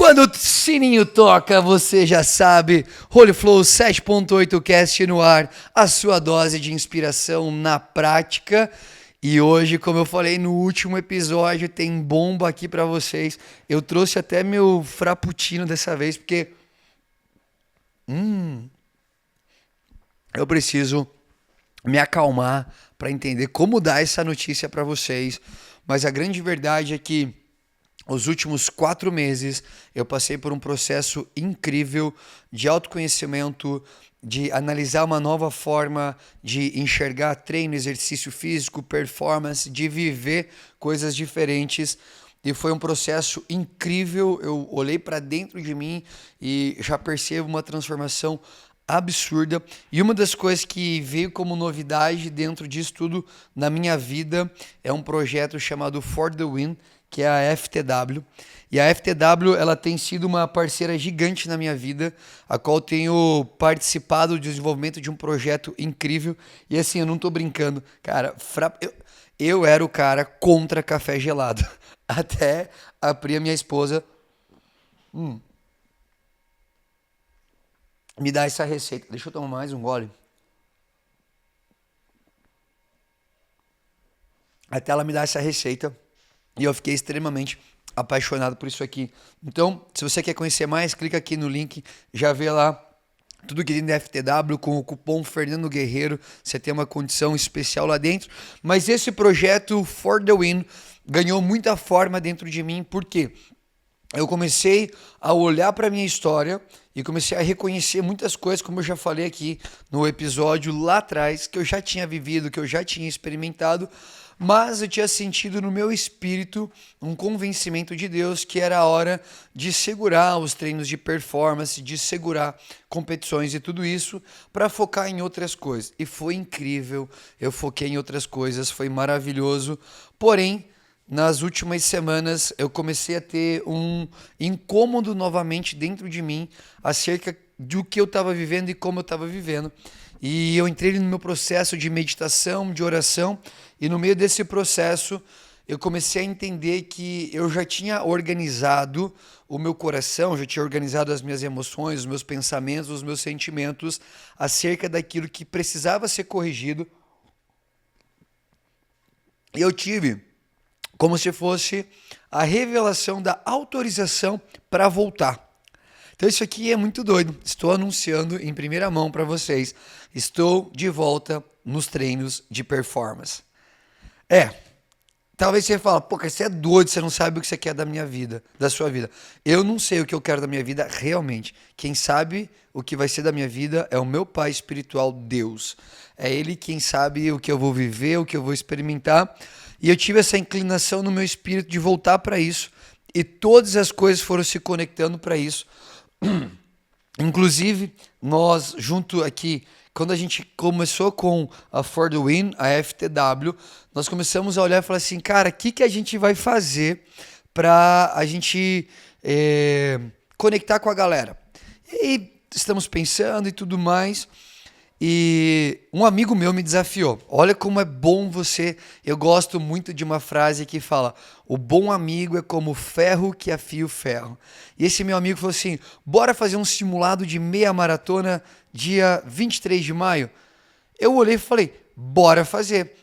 Quando o sininho toca, você já sabe. Holy Flow 7.8 Cast no ar, a sua dose de inspiração na prática. E hoje, como eu falei no último episódio, tem bomba aqui pra vocês. Eu trouxe até meu frappuccino dessa vez, porque eu preciso me acalmar pra entender como dar essa notícia pra vocês. Mas a grande verdade é que os últimos 4 meses eu passei por um processo incrível de autoconhecimento, de analisar uma nova forma de enxergar treino, exercício físico, performance, de viver coisas diferentes. E foi um processo incrível. Eu olhei para dentro de mim e já percebo uma transformação absurda. E uma das coisas que veio como novidade dentro disso tudo na minha vida é um projeto chamado For the Win, que é a FTW. E a FTW, ela tem sido uma parceira gigante na minha vida, a qual tenho participado do desenvolvimento de um projeto incrível. E assim, eu não tô brincando, cara, eu era o cara contra café gelado. Até a Pri, minha esposa, me dá essa receita. Deixa eu tomar mais um gole. Até ela me dá essa receita. E eu fiquei extremamente apaixonado por isso aqui. Então, se você quer conhecer mais, clica aqui no link, já vê lá tudo que tem da FTW com o cupom Fernando Guerreiro. Você tem uma condição especial lá dentro. Mas esse projeto For the Win ganhou muita forma dentro de mim, porque eu comecei a olhar para a minha história e comecei a reconhecer muitas coisas, como eu já falei aqui no episódio lá atrás, que eu já tinha vivido, que eu já tinha experimentado, mas eu tinha sentido no meu espírito um convencimento de Deus que era a hora de segurar os treinos de performance, de segurar competições e tudo isso para focar em outras coisas. E foi incrível, eu foquei em outras coisas, foi maravilhoso, porém nas últimas semanas eu comecei a ter um incômodo novamente dentro de mim acerca do que eu estava vivendo e como eu estava vivendo. E eu entrei no meu processo de meditação, de oração, e no meio desse processo eu comecei a entender que eu já tinha organizado o meu coração, já tinha organizado as minhas emoções, os meus pensamentos, os meus sentimentos acerca daquilo que precisava ser corrigido. E eu tive como se fosse a revelação da autorização para voltar. Então isso aqui é muito doido. Estou anunciando em primeira mão para vocês. Estou de volta nos treinos de performance. Talvez você fale, pô, você é doido, você não sabe o que você quer da minha vida, da sua vida. Eu não sei o que eu quero da minha vida realmente. Quem sabe o que vai ser da minha vida é o meu Pai espiritual, Deus. É Ele quem sabe o que eu vou viver, o que eu vou experimentar. E eu tive essa inclinação no meu espírito de voltar para isso. E todas as coisas foram se conectando para isso. Inclusive, nós, junto aqui, quando a gente começou com a For the Win, a FTW, nós começamos a olhar e falar assim, cara, o que a gente vai fazer para a gente conectar com a galera? E estamos pensando e tudo mais. E um amigo meu me desafiou. Olha como é bom você... Eu gosto muito de uma frase que fala: o bom amigo é como o ferro que afia o ferro. E esse meu amigo falou assim, bora fazer um simulado de meia maratona dia 23 de maio? Eu olhei e falei, bora fazer.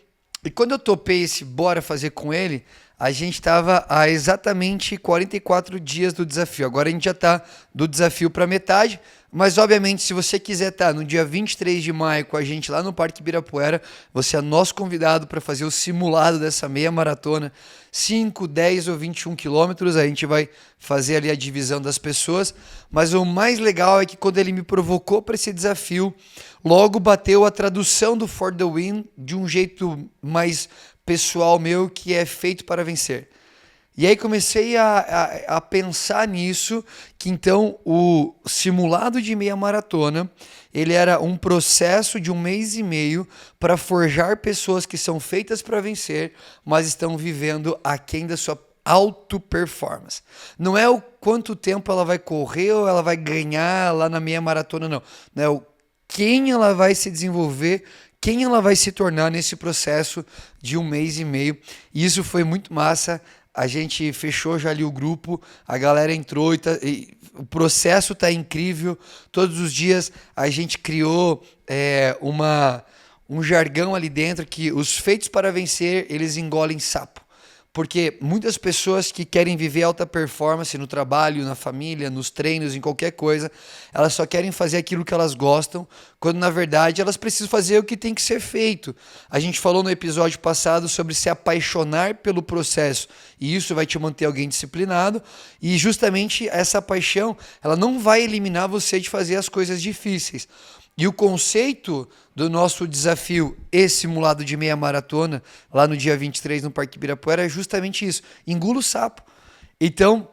E quando eu topei esse bora fazer com ele, a gente estava há exatamente 44 dias do desafio. Agora a gente já está do desafio para metade, mas obviamente se você quiser estar no dia 23 de maio com a gente lá no Parque Ibirapuera, você é nosso convidado para fazer o simulado dessa meia maratona, 5, 10 ou 21 quilômetros, a gente vai fazer ali a divisão das pessoas, mas o mais legal é que quando ele me provocou para esse desafio, logo bateu a tradução do For the Win de um jeito mais pessoal meu, que é feito para vencer. E aí comecei a pensar nisso, que então o simulado de meia maratona, ele era um processo de 1 mês e meio para forjar pessoas que são feitas para vencer, mas estão vivendo aquém da sua auto-performance. Não é o quanto tempo ela vai correr ou ela vai ganhar lá na meia maratona, não. Não é o quem ela vai se desenvolver, quem ela vai se tornar nesse processo de 1 mês e meio. E isso foi muito massa. a gente fechou já ali o grupo, a galera entrou e o processo tá incrível. Todos os dias a gente criou um jargão ali dentro que os feitos para vencer, eles engolem sapo. Porque muitas pessoas que querem viver alta performance no trabalho, na família, nos treinos, em qualquer coisa, elas só querem fazer aquilo que elas gostam, quando na verdade elas precisam fazer o que tem que ser feito. A gente falou no episódio passado sobre se apaixonar pelo processo, e isso vai te manter alguém disciplinado, e justamente essa paixão, ela não vai eliminar você de fazer as coisas difíceis. E o conceito do nosso desafio e simulado de meia maratona, lá no dia 23 no Parque Ibirapuera, é justamente isso. Engula o sapo. Então,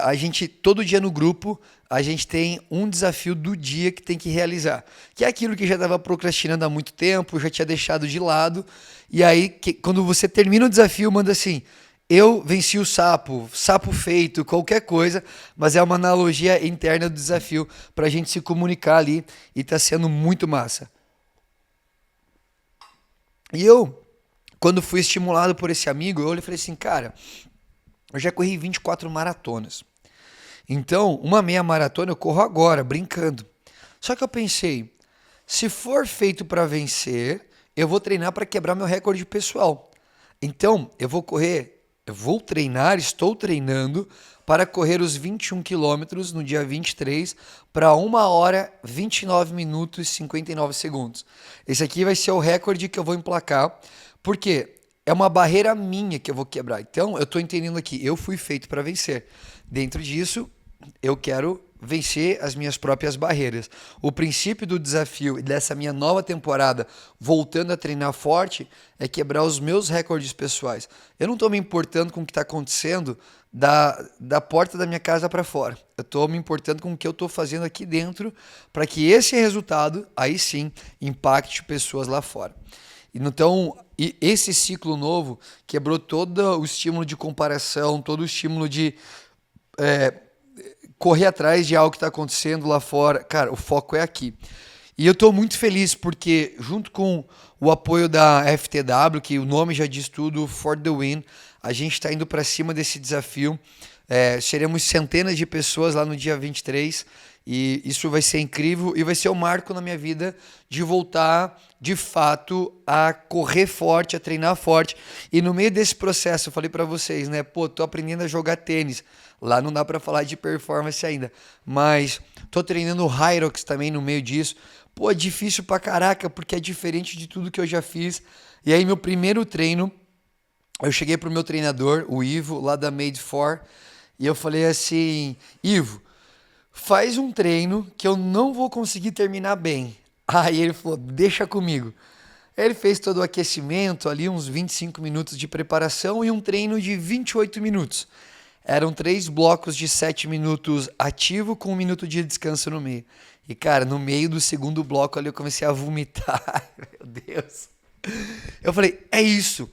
a gente, todo dia no grupo, a gente tem um desafio do dia que tem que realizar. Que é aquilo que já estava procrastinando há muito tempo, já tinha deixado de lado. E aí, quando você termina o desafio, manda assim: eu venci o sapo, sapo feito, qualquer coisa, mas é uma analogia interna do desafio para a gente se comunicar ali e tá sendo muito massa. E eu, quando fui estimulado por esse amigo, eu olhei e falei assim, cara, eu já corri 24 maratonas. Então, uma meia maratona eu corro agora, brincando. Só que eu pensei, se for feito para vencer, eu vou treinar para quebrar meu recorde pessoal. Então, eu vou treinar, estou treinando para correr os 21 quilômetros no dia 23 para 1 hora, 29 minutos e 59 segundos. Esse aqui vai ser o recorde que eu vou emplacar, porque é uma barreira minha que eu vou quebrar. Então, eu estou entendendo aqui, eu fui feito para vencer. Dentro disso, eu quero vencer as minhas próprias barreiras. O princípio do desafio e dessa minha nova temporada, voltando a treinar forte, é quebrar os meus recordes pessoais. Eu não estou me importando com o que está acontecendo da porta da minha casa para fora. Eu estou me importando com o que eu estou fazendo aqui dentro para que esse resultado, aí sim, impacte pessoas lá fora. Então, esse ciclo novo quebrou todo o estímulo de comparação, todo o estímulo de correr atrás de algo que está acontecendo lá fora. Cara, o foco é aqui. E eu estou muito feliz porque, junto com o apoio da FTW, que o nome já diz tudo, For the Win, a gente está indo para cima desse desafio. Seremos centenas de pessoas lá no dia 23 e isso vai ser incrível e vai ser um marco na minha vida de voltar, de fato, a correr forte, a treinar forte. E no meio desse processo, eu falei para vocês, né? Pô, tô aprendendo a jogar tênis. Lá não dá para falar de performance ainda, mas tô treinando Hyrox também no meio disso. Pô, é difícil pra caraca, porque é diferente de tudo que eu já fiz. E aí, meu primeiro treino, eu cheguei pro meu treinador, o Ivo, lá da Made For, e eu falei assim, Ivo, faz um treino que eu não vou conseguir terminar bem. Aí ele falou, deixa comigo. Ele fez todo o aquecimento, ali uns 25 minutos de preparação e um treino de 28 minutos. Eram 3 blocos de 7 minutos ativo com 1 minuto de descanso no meio. E, cara, no meio do segundo bloco ali eu comecei a vomitar. Meu Deus. Eu falei, é isso.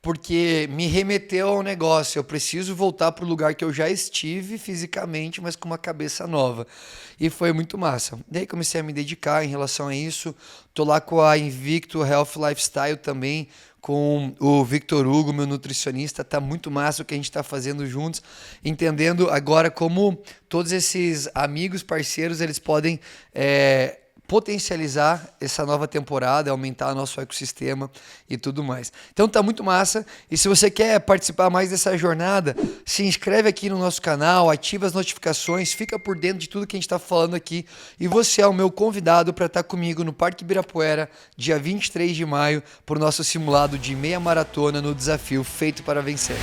Porque me remeteu ao negócio. Eu preciso voltar para o lugar que eu já estive fisicamente, mas com uma cabeça nova. E foi muito massa. Daí comecei a me dedicar em relação a isso. Tô lá com a Invicto Health Lifestyle também, com o Victor Hugo, meu nutricionista. Tá muito massa o que a gente está fazendo juntos, entendendo agora como todos esses amigos, parceiros, eles podem potencializar essa nova temporada, aumentar nosso ecossistema e tudo mais. Então tá muito massa. E se você quer participar mais dessa jornada, se inscreve aqui no nosso canal, ativa as notificações, fica por dentro de tudo que a gente está falando aqui. E você é o meu convidado para estar comigo no Parque Ibirapuera, dia 23 de maio, para o nosso simulado de meia maratona no desafio Feito para Vencer.